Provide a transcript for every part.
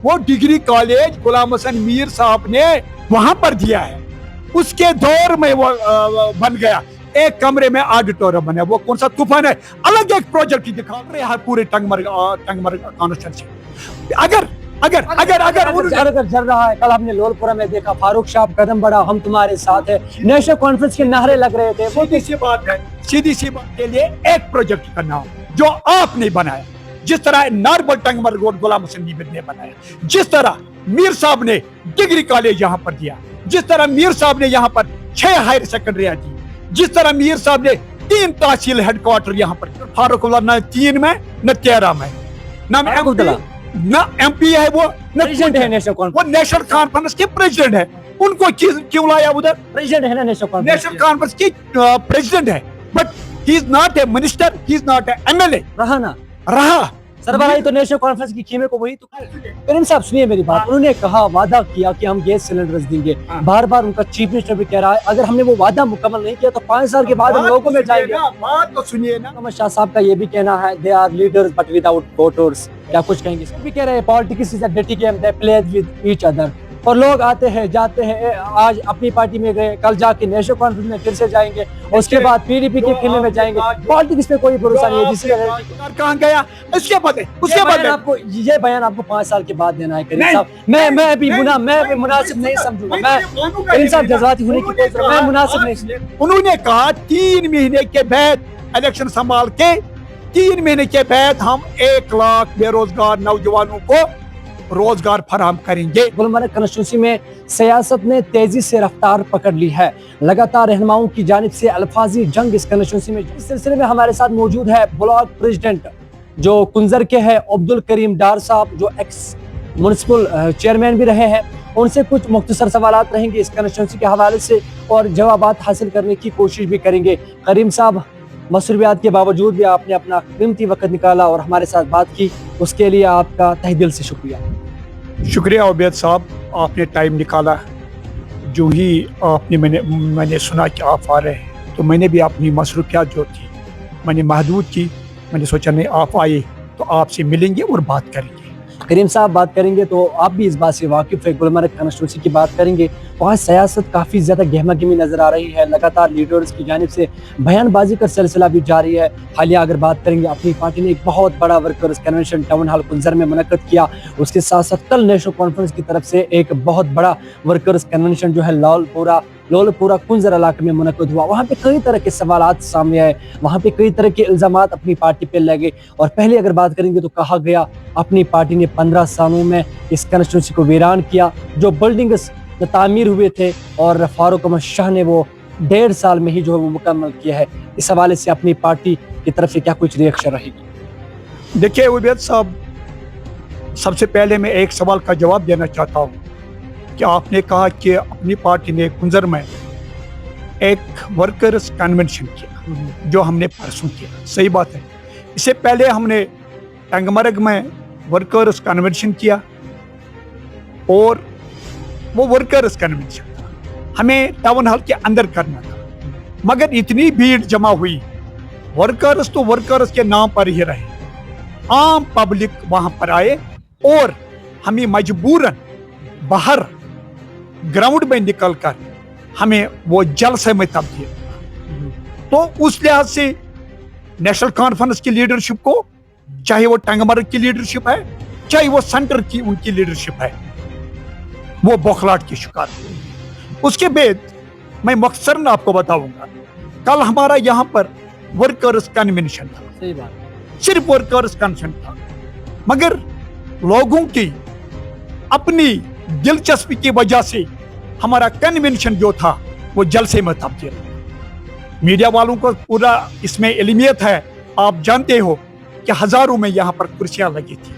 वो degree college गुलाम हसन मीर साहब ने वहां पर दिया है, उसके दौर में वो बन गया। एक कमरे में ऑडिटोरियम बना, वो कौन सा तूफान है, अलग एक प्रोजेक्ट ही दिखा रहे हैं पूरे टंगमर्ग कॉन्स्टिट्यूंसी। अगर अगर अगर अगर चल रहा है, कल हमने लोलपुरा में देखा फारूक शाह कदम बढ़ा, हम तुम्हारे साथ है, नेशनल कॉन्फ्रेंस के नारे लग रहे थे। वो सीधी सी बात है, सीधी सी बात के लिए एक प्रोजेक्ट करना हो जो आपने बनाया, जिस तरह नॉर्मल टंगमर्ग रोड गुलाम हसन मीर ने बनाया, जिस तरह मीर साहब ने डिग्री कॉलेज यहाँ पर दिया, जिस तरह मीर साहब ने यहाँ पर 6 हायर सेकेंडरियां दी, जिस तरह मीर साहब ने 3 तहसील हेडक्वार्टर यहाँ पर, फारूकुल्लाह न 3 में न 13 में, न MP है, वो प्रेसिडेंट है नेशनल कॉन्फ्रेंस, वो नेशनल कॉन्फ्रेंस के प्रेसिडेंट है, उनको क्यों लाया उधर? प्रेसिडेंट है ना नेशनल कॉन्फ्रेंस की प्रेसिडेंट है, but he is not a minister, he is not a MLA रहा ना रहा। सरबराही तो नेशनल कॉन्फ्रेंस की खीमे को वही तो। करीम साहब सुनिए मेरी बात, उन्होंने कहा वादा किया कि हम गैस सिलेंडर्स देंगे, बार बार उनका चीफ मिनिस्टर भी कह रहा है अगर हमने वो वादा मुकम्मल नहीं किया तो 5 साल के बाद हम लोगों में जाएंगे। बात तो सुनिए ना, मोहम्मद शाह साहब का ये भी कहना है they are leaders but without voters, क्या कुछ कहेंगे? वो भी कह रहे हैं politics is a dirty game, they play with each other, और लोग आते हैं जाते हैं, आज अपनी पार्टी में गए, कल जाके नेशनल कॉन्फ्रेंस में फिर से जाएंगे, और उसके बाद PDP के खेमे में जाएंगे। पॉलिटिक्स पे कोई भरोसा नहीं है, जिसकी कहाँ गया उसके बाद आपको ये बयान आपको 5 साल के बाद देना है करीम साहब। मैं भी मुनासिब नहीं समझूंगा, मैं करीम साहब जज्बाती होने की कोई मैं मुनासिब नहीं। उन्होंने कहा 3 महीने के बाद इलेक्शन संभाल के 3 महीने के बाद हम 1 लाख बेरोजगार नौजवानों को रोजगार फराहम करेंगे। गुलमर्ग कॉन्स्टिट्यूंसी में सियासत ने तेजी से रफ्तार पकड़ ली है, लगातार रहनुमाओं की जानिब से अल्फाजी जंग इस कॉन्स्टिट्यूंसी में। इस सिलसिले में हमारे साथ मौजूद है ब्लॉक प्रेसिडेंट जो कुंजर के हैं अब्दुल करीम डार साहब, जो एक्स म्युनिसिपल चेयरमैन भी रहे हैं। उनसे कुछ मुख्तसर सवालात रहेंगे इस कॉन्स्टिट्यूंसी के हवाले से और जवाबात हासिल करने की कोशिश भी करेंगे। करीम साहब, मसरूफियात के बावजूद भी आपने अपना कीमती वक्त निकाला और हमारे साथ बात की, उसके लिए आपका तहे दिल से शुक्रिया उबैद साहब, आपने टाइम निकाला। जो ही आपने मैंने सुना कि आप आ रहे हैं तो मैंने भी अपनी मसरूफियात जो थी मैंने महदूद की, मैंने सोचा नहीं आप आए तो आपसे मिलेंगे और बात करेंगे। करीम साहब बात करेंगे तो आप भी इस बात से वाकिफ है, गुलमर्ग कॉन्स्टिट्यूंसी की बात करेंगे, वहाँ सियासत काफ़ी ज़्यादा गहमा गहमी नज़र आ रही है, लगातार लीडर्स की जानिब से बयानबाजी का सिलसिला भी जारी है। हालिया अगर बात करेंगे, अपनी पार्टी ने एक बहुत बड़ा वर्कर्स कन्वेंशन टाउन हॉल कुंजर में मुनक्कद किया, उसके साथ साथ कल नेशनल कॉन्फ्रेंस की तरफ से एक बहुत बड़ा वर्कर्स कन्वेंशन जो है लोलपुरा कुंजर इलाके में मुनक्कद हुआ। वहाँ पे कई तरह के सवालात सामने आए, वहाँ पे कई तरह के इल्ज़ामात अपनी पार्टी पे लगे, और पहले अगर बात करेंगे तो कहा गया अपनी पार्टी ने 15 सालों में इस कॉन्स्टिट्यूंसी को वीरान किया, जो बिल्डिंग्स तामीर हुए थे और फारूक अहमद शाह ने वो 1.5 साल में ही जो है वो मुकम्मल किया है। इस हवाले से अपनी पार्टी की तरफ से क्या कुछ रिएक्शन रहेगी? देखिए उबैद साहब, सबसे पहले मैं एक सवाल का जवाब देना चाहता हूँ कि आपने कहा कि अपनी पार्टी ने कुंजर में एक वर्कर्स कन्वेंशन किया, जो हमने परसों किया, सही बात है। इससे पहले हमने टंगमर्ग में वर्कर्स कन्वेंशन किया और वो वर्कर्स कन्वेंशन था, हमें टाउन हॉल के अंदर करना था, मगर इतनी भीड़ जमा हुई, वर्कर्स तो वर्कर्स के नाम पर ही रहे, आम पब्लिक वहां पर आए और हमें मजबूरन बाहर ग्राउंड में निकलकर हमें वो जलसे में तब्दील हुआ। तो उस लिहाज से नेशनल कॉन्फ्रेंस की लीडरशिप को, चाहे वो टंगमर्ग की लीडरशिप है, चाहे वो सेंटर की उनकी लीडरशिप है, वो बौखलाहट की शिकार हुई। उसके बाद मैं मख्तसरन आपको बताऊंगा, कल हमारा यहाँ पर वर्कर्स कन्वेंशन था, सही बात, सिर्फ वर्कर्स कन्वेंशन था, मगर लोगों की अपनी दिलचस्पी की वजह से हमारा कन्वेंशन जो था वो जलसे में तब्दील हुआ। मीडिया वालों को पूरा इसमें इल्मियत है, आप जानते हो कि हजारों में यहाँ पर कुर्सियां लगी थी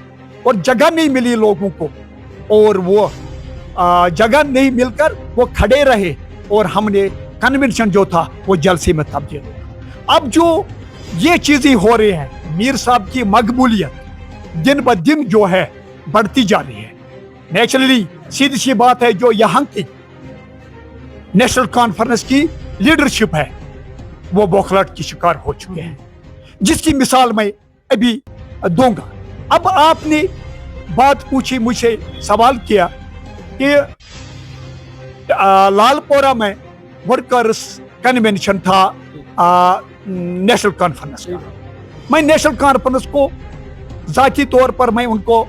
और जगह नहीं मिली लोगों को, और वो जगह नहीं मिलकर वो खड़े रहे और हमने कन्वेंशन जो था वो जलसे में तब्दील हुआ। अब जो ये चीजें हो रही हैं, मीर साहब की मकबूलियत दिन ब दिन जो है बढ़ती जा रही है। नेचुरली सीधी सी बात है, जो यहाँ की नेशनल कॉन्फ्रेंस की लीडरशिप है वो बौखलाहट की शिकार हो चुके हैं, जिसकी मिसाल मैं अभी दूंगा। अब आपने बात पूछी, मुझसे सवाल किया कि लालपोरा में वर्कर्स कन्वेंशन था नेशनल कॉन्फ्रेंस का। मैं नेशनल कॉन्फ्रेंस को जाती तौर पर मैं उनको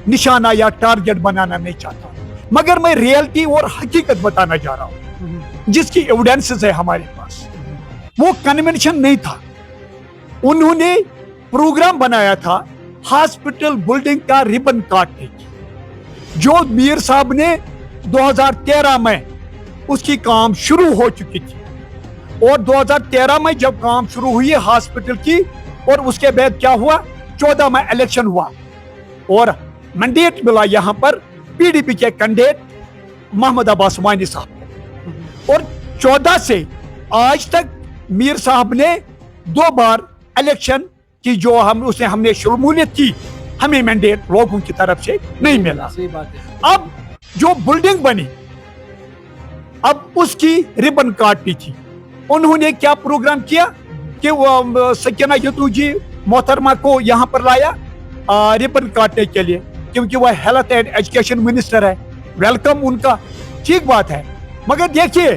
निशाना या टारगेट बनाना नहीं चाहता, मगर मैं रियलिटी और हकीकत बताना जा रहा हूँ जिसकी एविडेंसेस है हमारे पास। वो कन्वेंशन नहीं था, उन्होंने प्रोग्राम बनाया था हॉस्पिटल बिल्डिंग का रिबन काटने की, जो मीर साहब ने 2013 में उसकी काम शुरू हो चुकी थी। और 2013 में जब काम शुरू हुई हॉस्पिटल की, और उसके बाद क्या हुआ, 14 में इलेक्शन हुआ और मैंडेट मिला यहाँ पर पीडीपी के कैंडिडेट मोहम्मद अब्बास वानी साहब को। और 14 से आज तक मीर साहब ने 2 बार इलेक्शन की जो हमने शमूलियत की, हमें मैंडेट लोगों की तरफ से नहीं मिला। सही बात है। अब जो बिल्डिंग बनी, अब उसकी रिबन काटनी थी। उन्होंने क्या प्रोग्राम किया कि वो सकीना यतू जी मोहतरमा को यहाँ पर लाया रिबन काटने के लिए, क्योंकि वह हेल्थ एंड एजुकेशन मिनिस्टर है। वेलकम उनका, ठीक बात है। मगर देखिए,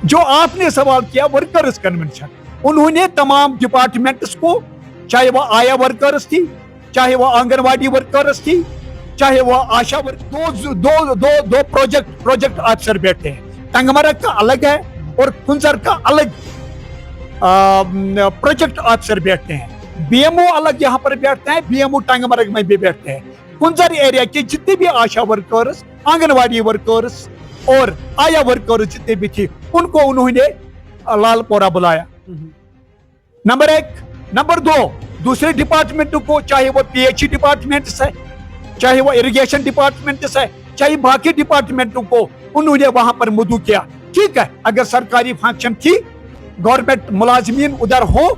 जो आपने सवाल किया वर्कर्स कन्वेंशन, उन्होंने तमाम डिपार्टमेंट्स को, चाहे वह आया वर्कर्स थी, चाहे वह आंगनवाड़ी वर्कर्स थी, चाहे वह आशा दो प्रोजेक्ट अफसर बैठे हैं। टंगमरग का अलग है और कुंजर का अलग प्रोजेक्ट अफसर बैठते हैं। बीएमओ अलग यहाँ पर बैठते हैं, बीएमओ टंगमरग में भी बैठते हैं। कुंजर एरिया के जितने भी आशा वर्कर्स, आंगनवाड़ी वर्कर्स और आया वर्कर्स जितने भी थी, उनको उन्होंने लालपोरा बुलाया। नंबर 1। नंबर 2, दूसरे डिपार्टमेंट को, चाहे वो पीएचई डिपार्टमेंट है, चाहे वो इरिगेशन डिपार्टमेंट है, चाहे बाकी डिपार्टमेंटों को उन्होंने वहां पर मदू किया। ठीक है, अगर सरकारी फंक्शन थी, गवर्नमेंट मुलाजिमीन उधर हो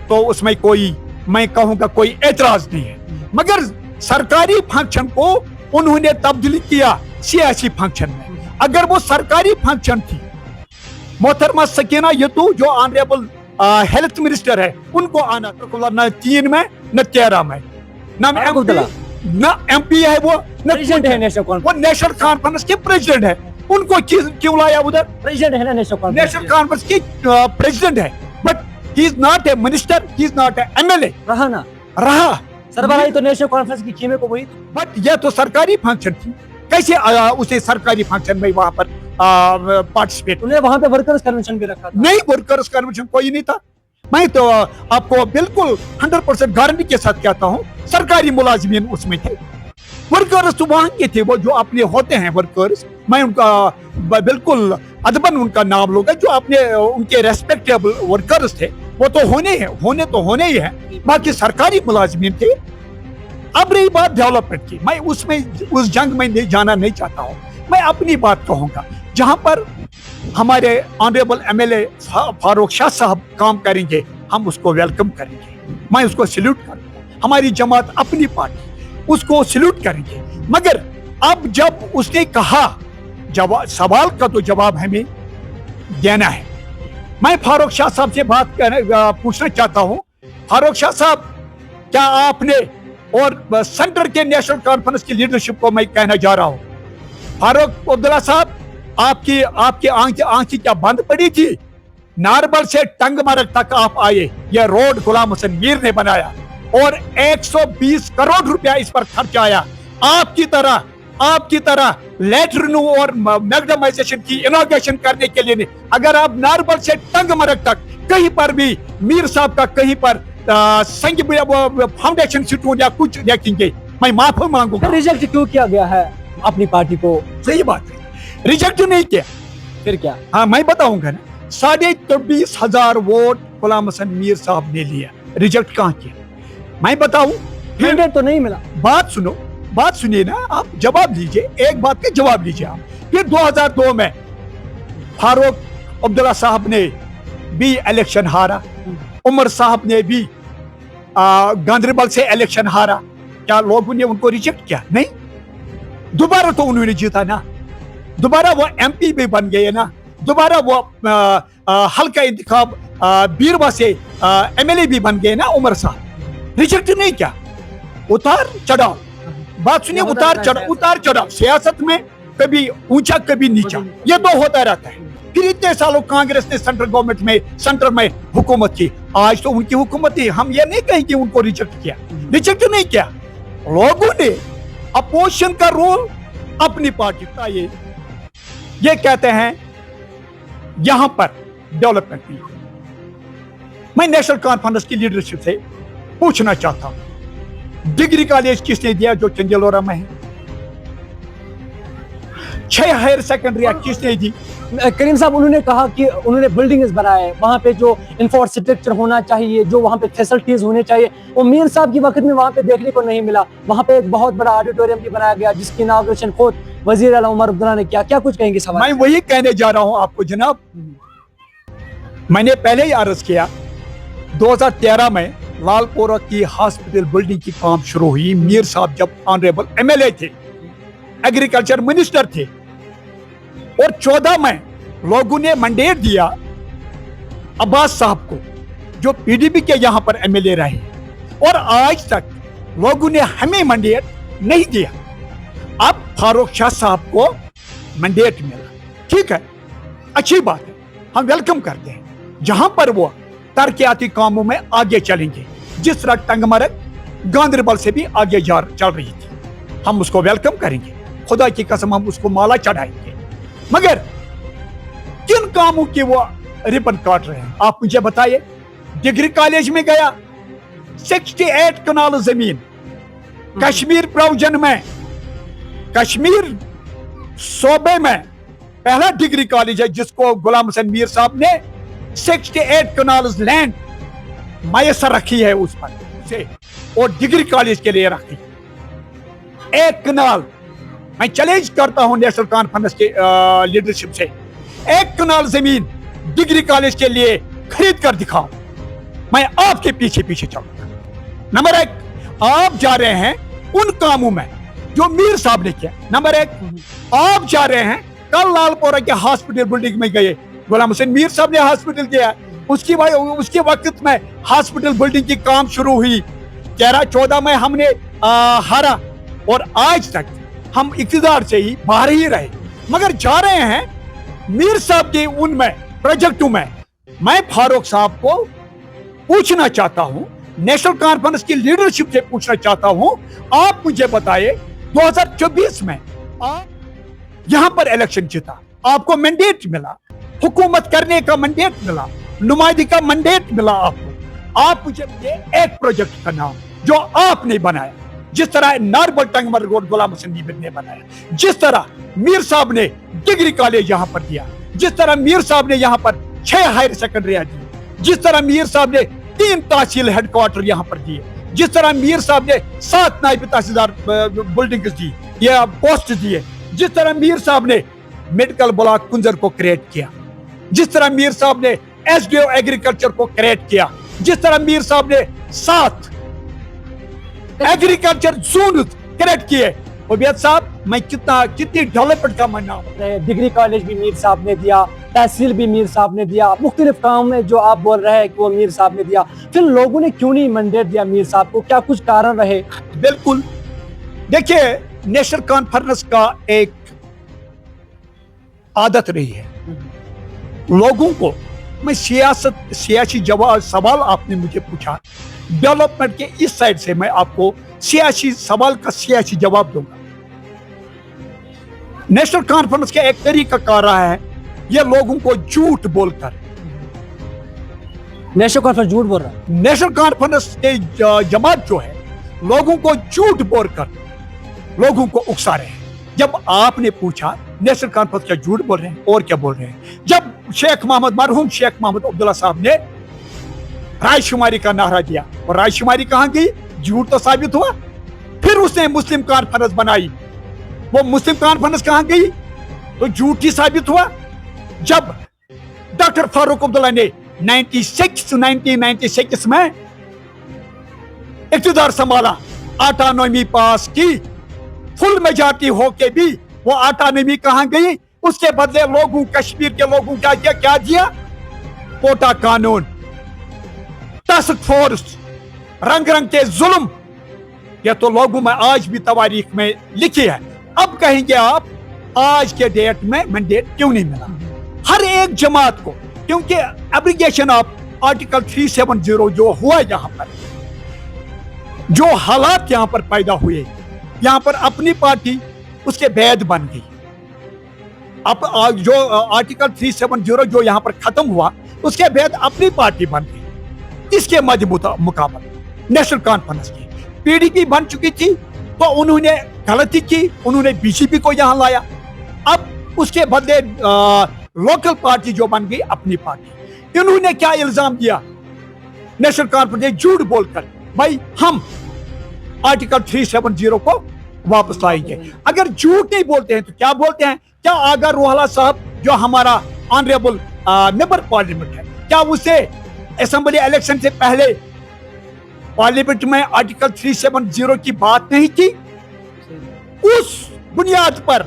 तो उसमें कोई, मैं कहूंगा कोई एतराज नहीं है। मगर सरकारी फंक्शन को उन्होंने तब्दील किया सियासी फंक्शन में। अगर वो सरकारी फंक्शन थी, मोहतरमा सकीना यतू जो ऑनरेबल हेल्थ मिनिस्टर है, उनको आना न 3 में न 13 में, न एमपी है, वो प्रेसिडेंट है नेशनल कॉन्फ्रेंस, वो नेशनल कॉन्फ्रेंस के प्रेसिडेंट है। उनको क्यों लाया उधर? प्रेसिडेंट है ना नेशनल कॉन्फ्रेंस के प्रेसिडेंट है, but he is not a minister, he is not a MLA. रहा सरबराही तो नेशनल कॉन्फ्रेंस की कीमे को वही, बट ये तो सरकारी फंक्शन थी। कैसे उसे सरकारी फंक्शन में वहां पर पार्टिसिपेट? उन्होंने वहां पे वर्कर्स कन्वेंशन भी रखा था। नहीं, वर्कर्स कन्वेंशन कोई नहीं था। मैं तो आपको बिल्कुल 100% गारंटी के साथ कहता हूं, सरकारी मुलाजिमीन उसमें थे। वर्कर्स तो वहां के थे, वो जो अपने होते हैं वर्कर्स, मैं उनका बिल्कुल अदबन उनका नाम लूंगा, जो अपने उनके रेस्पेक्टेबल वर्कर्स थे, वो तो होने ही है। बाकी सरकारी मुलाजिमीन थे। अब रही बात डेवलपमेंट की, मैं उस जंग में जाना नहीं चाहता हूं। मैं अपनी बात कहूंगा, जहां पर हमारे ऑनरेबल एमएलए फारूक शाह साहब काम करेंगे, हम उसको वेलकम करेंगे, मैं उसको सैल्यूट करूंगा। हमारी जमात, अपनी पार्टी उसको सैल्यूट करेंगे। मगर अब जब उसने कहा, सवाल का तो जवाब हमें देना है। मैं फारूक शाह साहब से पूछना चाहता हूं, फारूक शाह साहब, क्या आपने, और सेंटर के नेशनल कॉन्फ्रेंस की लीडरशिप को मैं कहना जा रहा हूं, फारूक अब्दुल्ला साहब, आपकी आंखें क्या बंद पड़ी थी? नारबल से टंगमरग तक आप आए, यह रोड गुलाम हुसैन मीर ने बनाया और 120 करोड़ रुपया इस पर खर्च आया। आपकी तरह लेटरिनो और मैग्नेमाइजेशन की इनॉग्रेशन करने के लिए नहीं। अगर आप नारबल से टंगमरग तक कहीं पर भी मीर साहब का कहीं पर संग फाउंडेशन स्टोन या कुछ देखेंगे, मैं माफी मांगूंगा। रिजेक्ट क्यों किया गया है अपनी पार्टी को? सही बात है, रिजेक्ट नहीं किया, फिर क्या? हाँ, मैं बताऊंगा ना। 24,500 वोट गुलाम हुसैन मीर साहब ने लिया, रिजेक्ट कहाँ किया? मैं बताऊं, मैंडेट तो नहीं मिला। बात सुनिए ना, आप जवाब लीजिए, एक बात का जवाब लीजिए आप। फिर 2002 में फारूक अब्दुल्ला साहब ने भी इलेक्शन हारा, उमर साहब ने भी गांधरबल से इलेक्शन हारा। क्या लोगों ने उनको रिजेक्ट किया? नहीं, दोबारा तो उन्होंने जीता ना, दोबारा वो एमपी भी बन गए ना, दोबारा वो हल्का इंतखाब बीरवा से एमएलए भी बन गए ना उमर साहब। रिजेक्ट नहीं किया। उतार चढ़ाव, बात सुनिए, उतार चढ़ाव सियासत में, कभी ऊंचा कभी नीचा, ये तो होता रहता है। फिर इतने सालों कांग्रेस ने सेंट्रल गवर्नमेंट में, सेंटर में हुकूमत की, आज तो उनकी हुकूमत थी, हम ये नहीं कहें कि उनको रिजेक्ट किया, रिजेक्ट नहीं किया, लोगों ने अपोजिशन का रोल अपनी पार्टी का, ये कहते हैं यहां पर डेवलपमेंट नहीं। मैं नेशनल कॉन्फ्रेंस की लीडरशिप से पूछना चाहता हूं, डिग्री कॉलेज किसने दिया जो चंदेलोरा में है? 6 हायर सेकेंडरी किसने दी? करीम साहब, उन्होंने कहा कि उन्होंने बिल्डिंग्स बनाए, वहाँ पे जो इंफ्रास्ट्रक्चर होना चाहिए, जो वहाँ पे फैसिलिटीज होने चाहिए, वो मीर साहब की वक्त में वहाँ पे देखने को नहीं मिला। वहाँ पे एक बहुत बड़ा ऑडिटोरियम भी बनाया गया जिसकी इनॉग्रेशन खुद वजीर आला उमर अब्दुल्ला ने किया। क्या कुछ कहेंगे सवाल? मैं वही कहने जा रहा हूं आपको जनाब, मैंने पहले ही अर्ज किया, 2013 में लालपुरा की हॉस्पिटल बिल्डिंग की काम शुरू हुई। मीर साहब जब ऑनरेबल एमएलए थे, एग्रीकल्चर मिनिस्टर थे, और 14 में लोगों ने मैंडेट दिया अब्बास साहब को, जो पीडीपी के यहां पर एमएलए रहे, और आज तक लोगों ने हमें मैंडेट नहीं दिया। अब फारूक शाह साहब को मैंडेट मिला, ठीक है, अच्छी बात है, हम वेलकम करते हैं। जहां पर वो तरक्याती कामों में आगे चलेंगे, जिस तरह टंगमरग गांधरबल से भी आगे चल रही थी, हम उसको वेलकम करेंगे, खुदा की कसम हम उसको माला चढ़ाएंगे। मगर किन कामों की वो रिबन काट रहे हैं आप मुझे बताइए। डिग्री कॉलेज में गया, 68 कनाल जमीन कश्मीर प्रोविजन में, कश्मीर सूबे में पहला डिग्री कॉलेज है जिसको गुलाम हसन मीर साहब ने 68 कनाल लैंड मैसर रखी है उस पर से, और डिग्री कॉलेज के लिए रखी 1 कनाल। मैं चैलेंज करता हूं नेशनल कॉन्फ्रेंस के लीडरशिप से, 1 कनाल जमीन डिग्री कॉलेज के लिए खरीद कर दिखाओ, मैं आपके पीछे पीछे चलूंगा। नंबर 1, आप जा रहे हैं उन कामों में जो मीर साहब ने किया। नंबर 1, आप जा रहे हैं, कल लालपुरा के हॉस्पिटल बिल्डिंग में गए, गुलाम हुसैन मीर साहब ने हॉस्पिटल दिया, उसके वक्त में हॉस्पिटल बिल्डिंग की काम शुरू हुई। 13-14 में हमने हारा, और आज तक हम इक़्तिदार से ही बाहर ही रहे, मगर जा रहे हैं मीर साहब के उनमें प्रोजेक्टों में। मैं फारूक साहब को पूछना चाहता हूं, नेशनल कॉन्फ्रेंस की लीडरशिप से पूछना चाहता हूं, आप मुझे बताइए 2024 में आप यहां पर इलेक्शन जीता, आपको मैंडेट मिला, हुकूमत करने का मैंडेट मिला, नुमाइंदगी का मैंडेट मिला आपको, आप मुझे एक प्रोजेक्ट का नाम जो आपने बनाया, जिस तरह नारबल टंगमरग रोड गुलाम हसन मीर ने बनाया, जिस तरह मीर साहब ने डिग्री कॉलेज यहां पर दिया, जिस तरह मीर साहब ने यहां पर 6 हायर सेकेंडरी दी, जिस तरह मीर साहब ने 3 तहसील हेडक्वार्टर यहां पर दिए, जिस तरह मीर साहब ने 7 नायब तहसीलदार बिल्डिंग्स दी या पोस्ट दिए, जिस तरह मीर साहब ने मेडिकल ब्लॉक कुंजर को क्रिएट किया, जिस तरह मीर साहब ने एसडीओ एग्रीकल्चर को क्रिएट किया, जिस तरह मीर साहब ने 7 एग्रीकल्चर जोन क्रिएट किए। उबैद साहब, मैं कितनी डेवलपमेंट का मानना हूं। डिग्री कॉलेज भी मीर साहब ने दिया, तहसील भी मीर साहब ने दिया, मुख्तलिफ काम में जो आप बोल रहे हैं कि वो मीर साहब ने दिया, फिर लोगों ने क्यों नहीं मैंडेट दिया मीर साहब को? क्या कुछ कारण रहे? बिल्कुल, देखिए नेशनल कॉन्फ्रेंस का एक आदत रही है लोगों को, मैं सियासी जवाब सवाल आपने मुझे पूछा, डेवलपमेंट के इस साइड से मैं आपको सियासी सवाल का सियासी जवाब दूंगा। नेशनल कॉन्फ्रेंस का एक तरीका कार रहा है, ये लोगों को झूठ बोलकर, नेशनल कॉन्फ्रेंस झूठ बोल रहा है, नेशनल कॉन्फ्रेंस के जमात जो है लोगों को झूठ बोलकर लोगों को उकसा रहे हैं। जब आपने पूछा नेशनल कॉन्फ्रेंस क्या झूठ बोल रहे हैं और क्या बोल रहे हैं, जब मरहूम शेख मोहम्मद अब्दुल्ला साहब ने रायशुमारी का नारा दिया और रायशुमारी कहां गई, झूठ तो साबित हुआ। फिर उसने मुस्लिम कॉन्फ्रेंस बनाई, वो मुस्लिम कॉन्फ्रेंस कहां गई, तो झूठ ही साबित हुआ। जब डॉक्टर फारूक अब्दुल्ला ने 1996 में इक़्तिदार संभाला, ऑटोनॉमी पास की, फुल मेजॉरिटी होके भी वो ऑटोनॉमी कहां गई, उसके बदले लोगों, कश्मीर के लोगों क्या दिया, कोटा कानून, टास्क फोर्स, रंग रंग के जुल्म, ये तो लोगों में आज भी तवारीख में लिखी है। अब कहेंगे आप आज के डेट में मैंडेट क्यों नहीं मिला हर एक जमात को, क्योंकि एब्रिगेशन ऑफ आर्टिकल 370 जो हुआ यहाँ पर, जो हालात यहाँ पर पैदा हुए, यहाँ पर अपनी पार्टी उसके बैद बन गई। अब जो आर्टिकल 370 जो यहाँ पर खत्म हुआ उसके बाद अपनी पार्टी बन गई। इसके मध्य मुकाबला नेशनल कॉन्फ्रेंस की पीडीपी बन चुकी थी, तो उन्होंने गलती की, उन्होंने बीजेपी को यहाँ लाया। अब उसके बदले लोकल पार्टी जो बन गई अपनी पार्टी। इन्होंने क्या इल्जाम दिया नेशनल कॉन्फ्रेंस ने झूठ बोलकर, भाई हम आर्टिकल 370 को वापस लाएंगे। अगर झूठ नहीं बोलते हैं तो क्या बोलते हैं? क्या आगा रोहला साहब जो हमारा ऑनरेबल मेंबर पार्लियामेंट है, क्या उसे असेंबली इलेक्शन से पहले पार्लियामेंट में आर्टिकल 370 की बात नहीं की? उस बुनियाद पर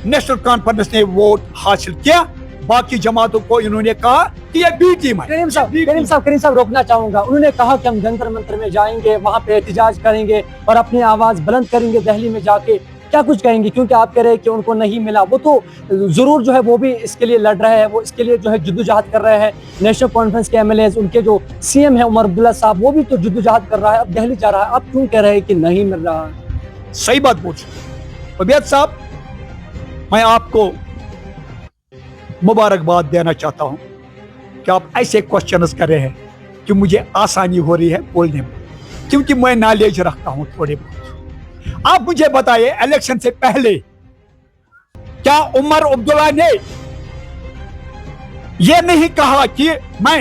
नेशनल कॉन्फ्रेंस ने वोट हासिल किया। बाकी जमातों को इन्होंने कहा कि ये बी टीम है। करीम साहब रोकना चाहूंगा। उन्होंने कहा कि हम जंतर मंतर में जाएंगे, वहां पे एहतिजाज करेंगे और अपनी आवाज बुलंद करेंगे दिल्ली में जाके। क्या कुछ कहेंगे, क्योंकि आप कह रहे हैं कि उनको नहीं मिला। वो तो जरूर जो है वो भी इसके लिए लड़ रहे हैं, वो इसके लिए जो है जद्दोजहद कर रहे हैं। नेशनल कॉन्फ्रेंस के एमएलए, उनके जो सीएम है उमर अब्दुल्ला साहब, वो भी तो जद्दोजहद कर रहा है, अब दिल्ली जा रहा है। आप क्यों कह रहे हैं कि नहीं मिल रहा है? सही बात पूछ अबियत साहब, मैं आपको मुबारकबाद देना चाहता हूं कि आप ऐसे क्वेश्चंस कर रहे हैं कि मुझे आसानी हो रही है बोलने में, क्योंकि मैं नॉलेज रखता हूं थोड़े बहुत। आप मुझे बताइए, इलेक्शन से पहले क्या उमर अब्दुल्ला ने यह नहीं कहा कि मैं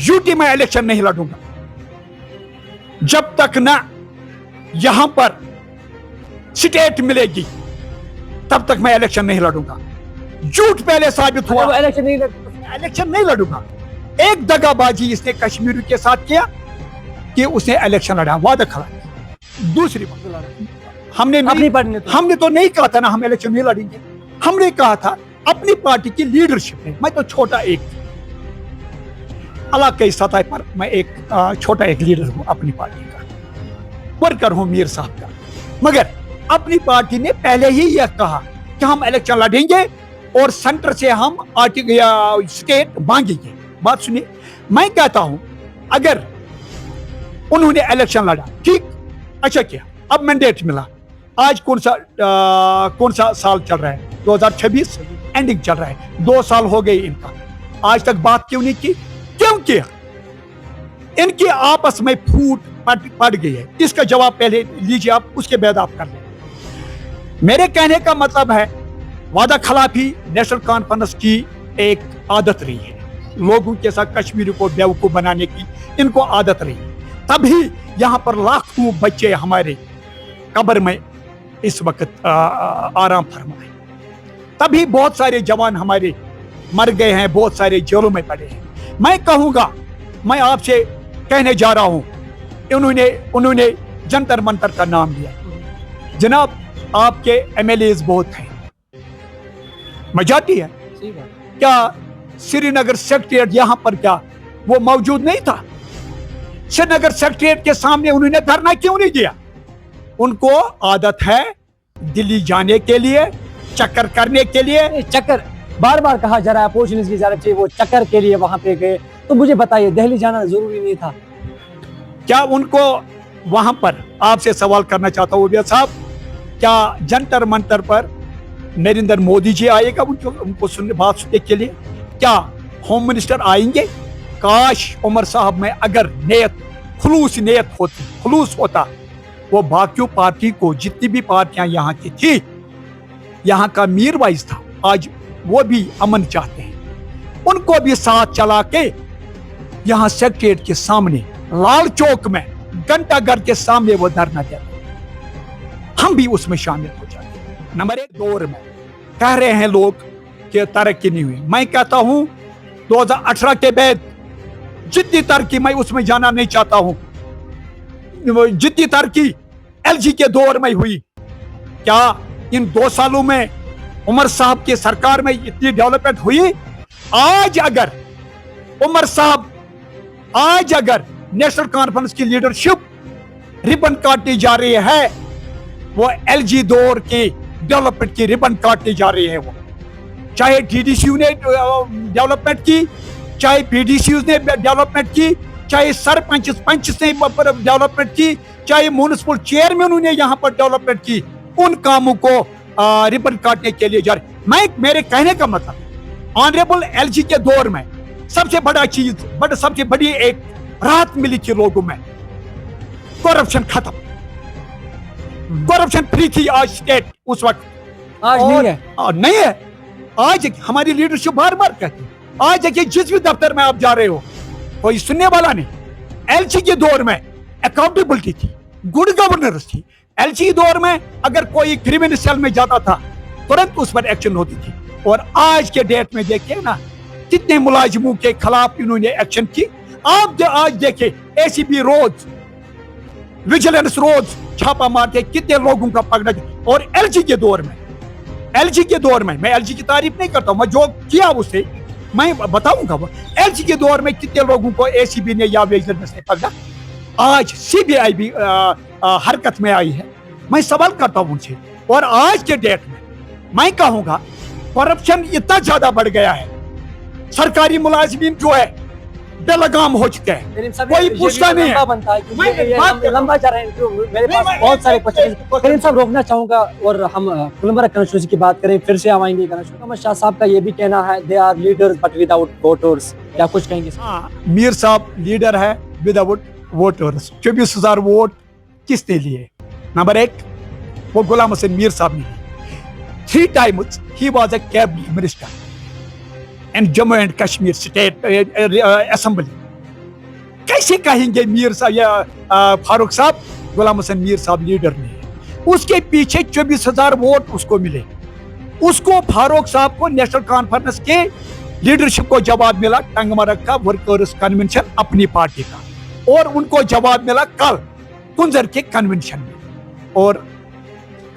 यूटी में इलेक्शन नहीं लड़ूंगा जब तक ना यहां पर स्टेट मिलेगी, तब तक मैं इलेक्शन नहीं लड़ूंगा? झूठ पहले साबित हुआ, इलेक्शन नहीं लड़ूंगा। एक दगाबाजी इसने कश्मीर के साथ किया कि उसने इलेक्शन लड़ा, वादा खड़ा। दूसरी बात, हमने तो नहीं कहा था ना हम इलेक्शन नहीं लड़ेंगे। हमने कहा था अपनी पार्टी की लीडरशिप में, मैं तो छोटा एक इलाकाई सतह पर मैं एक छोटा एक लीडर हूं अपनी पार्टी का, वर्कर हूं मीर साहब का, मगर अपनी पार्टी ने पहले ही यह कहा कि हम इलेक्शन लड़ेंगे और सेंटर से हम स्टेट मांगेंगे। बात सुनिए, मैं कहता हूं अगर उन्होंने इलेक्शन लड़ा, ठीक, अच्छा किया, अब मैंडेट मिला। आज कौन सा साल चल रहा है? 2026 एंडिंग चल रहा है, 2 साल हो गए इनका। आज तक बात क्यों नहीं की? क्यों किया? इनकी आपस में फूट पड़ गई है। इसका जवाब पहले लीजिए आप, उसके बाद आप कर लें। मेरे कहने का मतलब है वादा खिलाफी नेशनल कॉन्फ्रेंस की एक आदत रही है, लोगों के साथ कश्मीर को बेवकूफ बनाने की इनको आदत रही है। तभी यहाँ पर लाखों बच्चे हमारे कब्र में इस वक्त आराम फरमाए, तभी बहुत सारे जवान हमारे मर गए हैं, बहुत सारे जेलों में पड़े हैं। मैं कहूँगा, मैं आपसे कहने जा रहा हूँ, उन्होंने जंतर मंतर का नाम लिया। जनाब, आपके एमएलएज बहुत हैं, मजाती है क्या? श्रीनगर सेक्रेटरिएट यहाँ पर क्या वो मौजूद नहीं था? श्रीनगर सेक्रेटरिएट के सामने उन्होंने धरना क्यों नहीं दिया? उनको आदत है दिल्ली जाने के लिए, चक्कर करने के लिए। चक्कर बार बार कहा जा रहा है, अपॉर्चुनिटी की जाना चाहिए, वो चक्कर के लिए वहां पे गए। तो मुझे बताइए, दिल्ली जाना जरूरी नहीं था क्या? उनको वहां पर आपसे सवाल करना चाहता हूँ साहब, क्या जंतर मंतर पर नरेंद्र मोदी जी आएगा उनको बात सुनने के लिए? क्या होम मिनिस्टर आएंगे? काश उमर साहब में अगर खुलूस होता, वो बाकी पार्टी को, जितनी भी पार्टियां यहाँ की थी, यहाँ का मीर वाइज था, आज वो भी अमन चाहते हैं, उनको भी साथ चला के यहाँ सेक्रेटरिएट के सामने लाल चौक में घंटाघर के सामने वो धरना देते, हम भी उसमें शामिल हो जाते। नंबर 1 दौर में कह रहे हैं लोग कि तरक्की नहीं हुई। मैं कहता हूं 2018 के बाद जितनी तरक्की, मैं उसमें जाना नहीं चाहता हूं, जितनी तरक्की एलजी के दौर में हुई, क्या इन 2 सालों में उमर साहब की सरकार में इतनी डेवलपमेंट हुई? आज अगर उमर साहब, आज अगर नेशनल कॉन्फ्रेंस की लीडरशिप रिबन काटने जा रही है, वो एलजी दौर की डेवलपमेंट की रिबन काटने जा रही है। वो चाहे डीडीसीयू ने डेवलपमेंट की, चाहे पीडीसीयू ने डेवलपमेंट की, चाहे सरपंच पंच ने डेवलपमेंट की, चाहे म्यूनिसिपल चेयरमैन ने यहाँ पर डेवलपमेंट की, उन कामों को रिबन काटने के लिए जा रहे। मेरे कहने का मतलब ऑनरेबल एलजी के दौर में सबसे बड़ा चीज, सबसे बड़ी एक राहत मिली थी लोगों में, करप्शन खत्म, करप्शन फ्री थी आज स्टेट उस वक्त। आज नहीं है, नहीं है। आज हमारी लीडरशिप बार बार कहती है, आज देखिए जिस भी दफ्तर में आप जा रहे हो कोई सुनने वाला नहीं। एलसी के दौर में अकाउंटेबिलिटी थी, गुड गवर्नेंस थी। एलसी दौर में अगर कोई क्रिमिनल सेल में जाता था तुरंत उस पर एक्शन होती थी। और आज के डेट में देखिए ना कितने मुलाजिमों के खिलाफ इन्होंने एक्शन की। आप आज देखिए एसीबी रोज, विजिलेंस रोज छापा मारते, कितने लोगों का पकड़ा। और एलजी के दौर में, एलजी के दौर में, मैं एलजी की तारीफ नहीं करता हूं, मैं जो किया उसे मैं बताऊंगा। वो एलजी के दौर में कितने लोगों को एसीबी ने या विजिलेंस ने पकड़ा। आज सीबीआई भी हरकत में आई है। मैं सवाल करता हूं उनसे। और आज के डेट में मैं कहूंगा करप्शन इतना ज्यादा बढ़ गया है, सरकारी मुलाजिमीन जो है बेलगाम हो चुके हैं, कोई पूछता नहीं है। बनता है क्योंकि ये लंबा जा रहा है। मेरे पास बहुत सारे क्वेश्चन। करीम साहब रोकना चाहूंगा और हम कोलंबरा कॉन्स्टिट्यूंसी की बात करें, फिर से आएंगे। अहमद शाह साहब का ये भी कहना है they are leaders but without voters, क्या कुछ कहेंगे? मीर साहब लीडर है विदाउट वोटर्स। 24,000 वोट किसने लिए? नंबर एक, वो गुलाम हुसैन मीर साहब ने 3 times he was a cabinet minister in Jammu and Kashmir State Assembly। कैसे कहेंगे मीर साहब या फारूक साहब गुलाम हुसैन मीर साहब लीडर नहीं है? उसके पीछे 24,000 वोट उसको मिले। उसको फारूक साहब को नेशनल कॉन्फ्रेंस के लीडरशिप को जवाब मिला टंगमरग का वर्कर्स कन्वेंशन अपनी पार्टी का, और उनको जवाब मिला कल कुंजर के कन्वेंशन में। और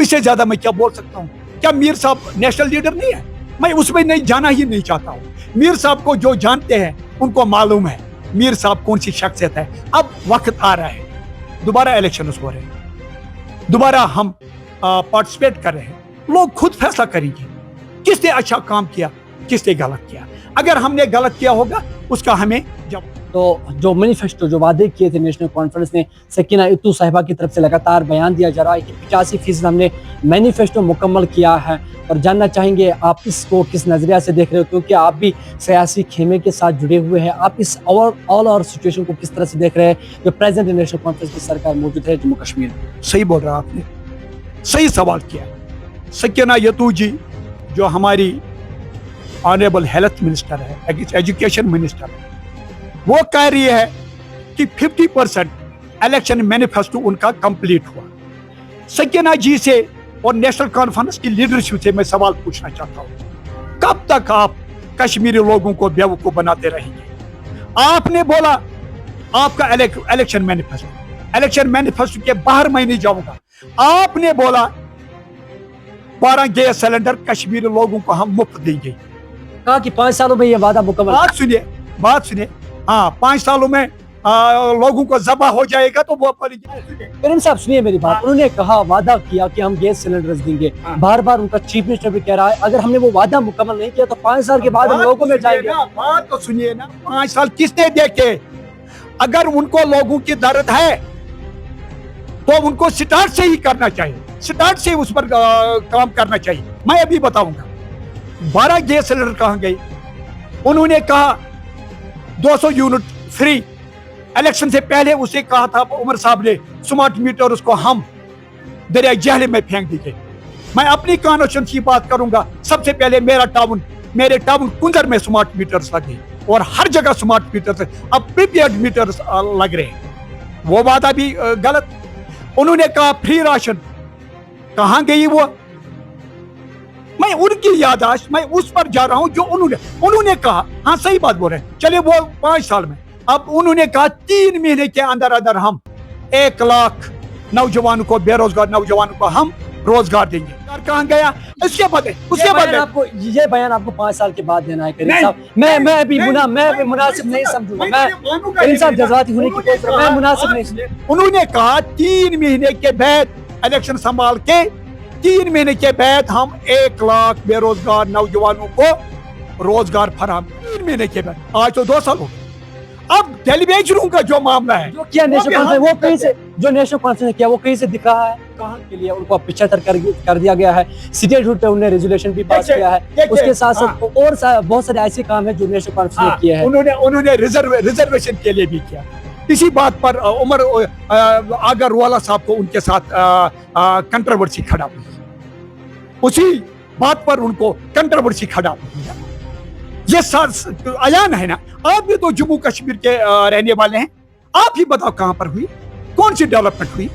इससे ज्यादा मैं क्या बोल सकता हूँ? क्या मीर साहब नेशनल लीडर नहीं है? मैं उसमें नहीं जाना ही नहीं चाहता हूँ। मीर साहब को जो जानते हैं उनको मालूम है मीर साहब कौन सी शख्सियत है। अब वक्त आ रहा है, दोबारा इलेक्शन हो रहे हैं, दोबारा हम पार्टिसिपेट कर रहे हैं। लोग खुद फैसला करेंगे किसने अच्छा काम किया, किसने गलत किया। अगर हमने गलत किया होगा उसका हमें जब तो जो मैनिफेस्टो जो वादे किए थे नेशनल कॉन्फ्रेंस ने, सकीना इत्तू साहिबा की तरफ से लगातार बयान दिया जा रहा है कि 85% हमने मैनिफेस्टो मुकम्मल किया है। और जानना चाहेंगे आप इसको किस नज़रिया से देख रहे हो, क्योंकि आप भी सियासी खेमे के साथ जुड़े हुए हैं। आप इस ऑल ओवर सिचुएशन को किस तरह से देख रहे हैं जो प्रेजेंट नेशनल कॉन्फ्रेंस की सरकार मौजूद है जम्मू कश्मीर में? सही बोल रहा आपने, सही सवाल किया। सकीना इत्तू जी जो हमारी ऑनरेबल हेल्थ मिनिस्टर है, एजुकेशन मिनिस्टर है, वो कह रही है कि 50% इलेक्शन मैनिफेस्टो उनका कंप्लीट हुआ। सकीना जी से और नेशनल कॉन्फ्रेंस की लीडरशिप से मैं सवाल पूछना चाहता हूं, कब तक आप कश्मीरी लोगों को बेवकूफ बनाते रहेंगे? आपने बोला आपका इलेक्शन मैनिफेस्टो के बाहर मैं नहीं जाऊंगा। आपने बोला 12 गैस सिलेंडर कश्मीरी लोगों को हम मुफ्त देंगे। कहा कि 5 सालों में ये वादा मुकम्मल। बात सुनिए। हाँ, 5 सालों में लोगों को जबा हो जाएगा तो वो करीम साहब सुनिए मेरी बात। उन्होंने कहा, वादा किया कि हम गैस सिलेंडर्स देंगे। बार बार उनका चीफ मिनिस्टर भी कह रहा है अगर हमने वो वादा मुकम्मल नहीं किया तो 5 साल के बाद हम लोगों में जाएंगे। बात तो सुनिए ना, 5 साल किसने देखे? अगर उनको लोगों की दर्द है तो उनको स्टार्ट से ही करना चाहिए, स्टार्ट से उस पर काम करना चाहिए। मैं अभी बताऊंगा 12 गैस सिलेंडर कहाँ गए। उन्होंने कहा 200 यूनिट फ्री। इलेक्शन से पहले उसे कहा था उमर साहब ने स्मार्ट मीटर उसको हम दरिया जहले में फेंक दीजिए। मैं अपनी कॉन्स्टिट्यूंसी की बात करूंगा। सबसे पहले मेरे टाउन कुंजर में स्मार्ट मीटर्स लगे और हर जगह स्मार्ट मीटर्स, अब प्रीपेड मीटर्स लग रहे हैं। वो वादा भी गलत। उन्होंने कहा फ्री राशन, कहां गई वो? मैं उनकी याददाश्त, मैं उस पर जा रहा हूं जो उन्होंने कहा। हाँ सही बात बोल रहे हैं। चलिए वो 5 साल में, अब उन्होंने कहा 3 महीने के अंदर अंदर हम 1 लाख नौजवानों को, बेरोजगार नौजवानों को हम रोजगार देंगे। कहाँ गया इसके बदले उसके बदले ये बयान आपको 5 साल के बाद देना है करीम नहीं, साहब। मैं भी मुनासिब नहीं समझूंगा। मैं करीम साहब जज्बाती होने की कोई मैं मुनासिब नहीं समझूंगा। उन्होंने कहा 3 महीने के बाद इलेक्शन संभाल के 3 महीने के बाद हम 1 लाख बेरोजगार नौजवानों को रोजगार फराहम 3 महीने के बाद। आज तो 2 साल हो गए। अब टेलीविजन का जो मामला है जो किया नेशनल कॉन्फ्रेंस वो कहीं से जो नेशनल कॉन्फ्रेंस किया वो कहीं से दिख रहा है कहाँ के लिए उनको 75 कर दिया गया है। स्टेटहुड पे उन्होंने रेजोल्यूशन भी पास किया है। उसके साथ साथ और बहुत सारे ऐसे काम है जो नेशनल कॉन्फ्रेंस ने किए हैं। उन्होंने रिजर्वेशन के लिए भी किया। इसी बात पर उमर आगर वाला साहब को उनके साथ कंट्रोवर्सी खड़ा हुई। उसी बात पर उनको कंट्रोवर्सी खड़ा हुई। ये अयान है ना। आप भी तो जम्मू कश्मीर के रहने वाले हैं। आप ही बताओ कहां पर हुई, कौन सी डेवलपमेंट हुई।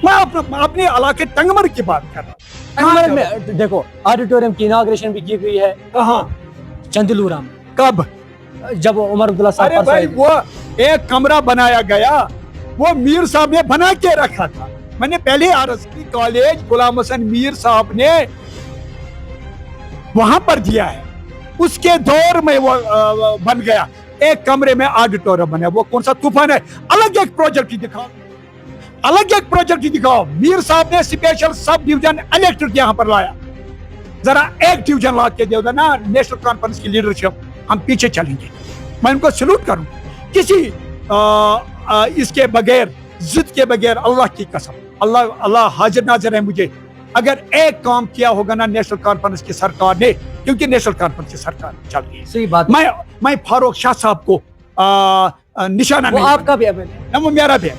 मैं अपने इलाके टंगमर की बात कर रहा हूँ। टंगमर में देखो ऑडिटोरियम की इनॉग्रेशन भी की गई है। कहाँ? चंदलूरा में। कब? जब उमर अब्दुल्ला साहब अरे भाई वो एक कमरा बनाया गया, वो मीर साहब ने बना के रखा था। मैंने पहले आरएसपी कॉलेज गुलाम हसन मीर साहब ने वहां पर दिया है। उसके दौर में वो बन गया। एक कमरे में ऑडिटोरियम बना। वो कौन सा तूफान है? अलग एक प्रोजेक्ट ही दिखाओ, अलग एक प्रोजेक्ट ही दिखाओ। मीर साहब ने स्पेशल सब डिवीजन इलेक्ट्रिक यहाँ पर लाया। जरा एक डिवीजन ला के दे ना नेशनल कॉन्फ्रेंस की लीडरशिप, हम पीछे चलेंगे। मैं उनको सैल्यूट करूं। किसी इसके बगैर, जिद के बगैर, अल्लाह की कसम, अल्लाह हाजिर नाजिर है मुझे, अगर एक काम किया होगा ना नेशनल कॉन्फ्रेंस की सरकार ने, क्योंकि नेशनल कॉन्फ्रेंस की सरकार चल रही है। सही बात। मैं फारूक शाह साहब को निशाना नहीं, आपका भी है, वो मेरा भी है।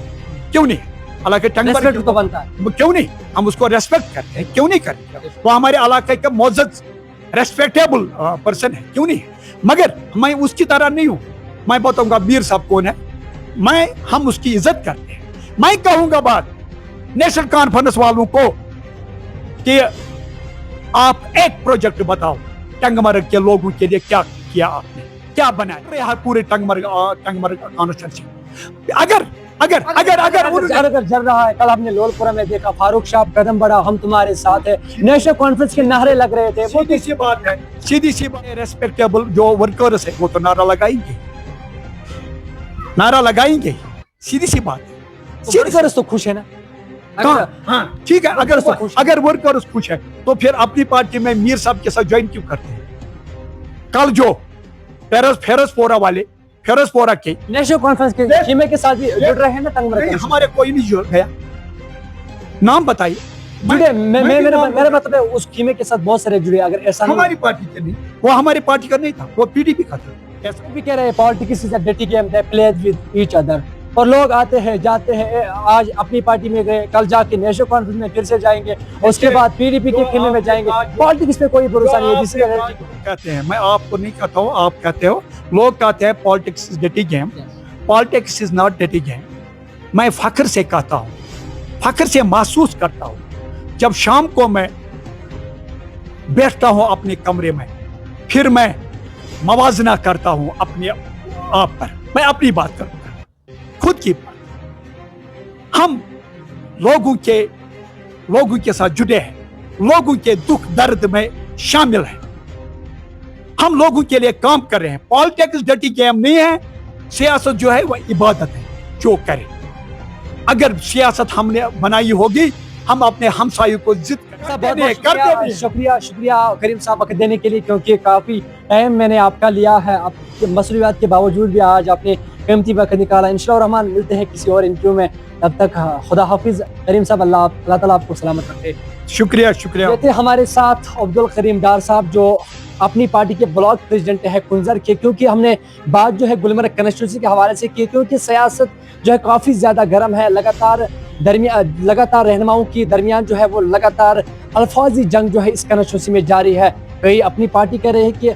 क्यों नहीं? हालांकि रेस्पेक्ट तो बनता है। क्यों नहीं? हम उसको रेस्पेक्ट करते हैं। क्यों नहीं करते? वो हमारे इलाके का मोअज़्ज़ज़ रेस्पेक्टेबल पर्सन है। क्यों नहीं? मगर मैं उसकी तरह नहीं हूँ। मैं बताऊंगा मीर साहब कौन है। हम उसकी इज्जत करते हैं। मैं कहूंगा बात नेशनल कॉन्फ्रेंस वालों को कि आप एक प्रोजेक्ट बताओ टंगमर्ग के लोगों के लिए। क्या किया आपने? क्या बनाया पूरे टंगमर्ग कॉन्स्टिट्यूंसी? अगर अगर अगर अगर चल रहा है। कल हमने लोलपुरा में देखा फारूक शाह कदम बढ़ा, हम तुम्हारे साथ है, नेशनल कॉन्फ्रेंस के नारे लग रहे थे। वो सीधी सी बात है, सीधी सी बात है। रेस्पेक्टेबल जो वर्कर्स है वो तो नारा लगाएंगे, नारा लगाएंगे। सीधी सी बात है। वर्कर्स तो खुश है ना। हाँ ठीक है। अगर वर्कर्स खुश है तो फिर अपनी पार्टी में मीर साहब के साथ ज्वाइन क्यों करते हैं? कल जो फेरसपोरा वाले फेरसपोरा के नेशनल कॉन्फ्रेंस के खीमे के साथ भी जुड़ रहे हैं ना टंगमर्ग। हमारे कोई नहीं जुड़ गया। नाम बताइए। जुड़े मेरा मतलब है उस खीमे के साथ बहुत सारे जुड़े। अगर ऐसा हमारी पार्टी के नहीं, वो हमारी पार्टी का नहीं था, वो पीडीपी का था। ऐसा भी कह रहे हैं politics is a dirty game that played with each other. और लोग आते हैं जाते हैं, आज अपनी पार्टी में गए, कल जाके नेशनल कॉन्फ्रेंस में फिर से जाएंगे, उसके बाद पीडीपी के खेमे में जाएंगे। पॉलिटिक्स पे कोई भरोसा नहीं है। जिससे कहते हैं, मैं आपको नहीं कहता हूँ, आप कहते हो, लोग कहते हैं politics is dirty game. Politics is not dirty game. मैं फख्र से कहता हूँ, फख्र से महसूस करता हूँ जब शाम को मैं बैठता हूँ अपने कमरे में, फिर मैं मवाजना करता हूँ अपने आप पर। मैं अपनी बात करूँगा, खुद की बात। हम लोगों के साथ जुड़े हैं, लोगों के दुख दर्द में शामिल हैं, हम लोगों के लिए काम कर रहे हैं। पॉलिटिक्स डर्टी गेम नहीं है। सियासत जो है वह इबादत है। जो करें, अगर सियासत हमने बनाई होगी, हम अपने हमसायों को जिद करते। शुक्रिया करीम साहब वक्त देने के लिए, क्योंकि काफी टाइम मैंने आपका लिया है। आपके मसरूफियात के बावजूद भी आज आपने कीमती वक्त निकाला। इंशाअल्लाह रहमान मिलते हैं किसी और इंटरव्यू में। तब तक खुदा हाफिज। करीम साहब अल्लाह ताला आपको सलामत रखे। शुक्रिया। ये थे हमारे साथ अब्दुल करीम डार साहब, जो अपनी पार्टी के ब्लॉक प्रेसिडेंट है कुंजर के। क्योंकि हमने बात जो है गुलमर्ग कंस्टिट्यूंसी के हवाले से की, क्योंकि सियासत जो है काफ़ी ज़्यादा गर्म है। लगातार रहनुमाओं की दरमियान जो है वो लगातार अल्फाजी जंग जो है इस कंस्टिट्यूंसी में जारी है। कई अपनी पार्टी कह रहे हैं कि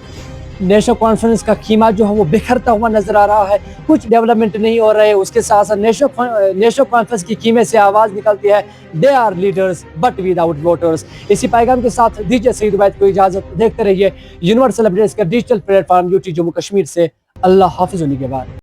नेशनल कॉन्फ्रेंस का कीमा जो है वो बिखरता हुआ नजर आ रहा है, कुछ डेवलपमेंट नहीं हो रहा है। उसके साथ साथ नेशनल कॉन्फ्रेंस की कीमे से आवाज़ निकलती है, they are leaders but without voters. इसी पैगाम के साथ दीजिए सईद उबैद को इजाज़त। देखते रहिए यूनिवर्सल अपडेट्स का digital platform UT Jammu Kashmir से। अल्लाह हाफिज़ होने के बाद।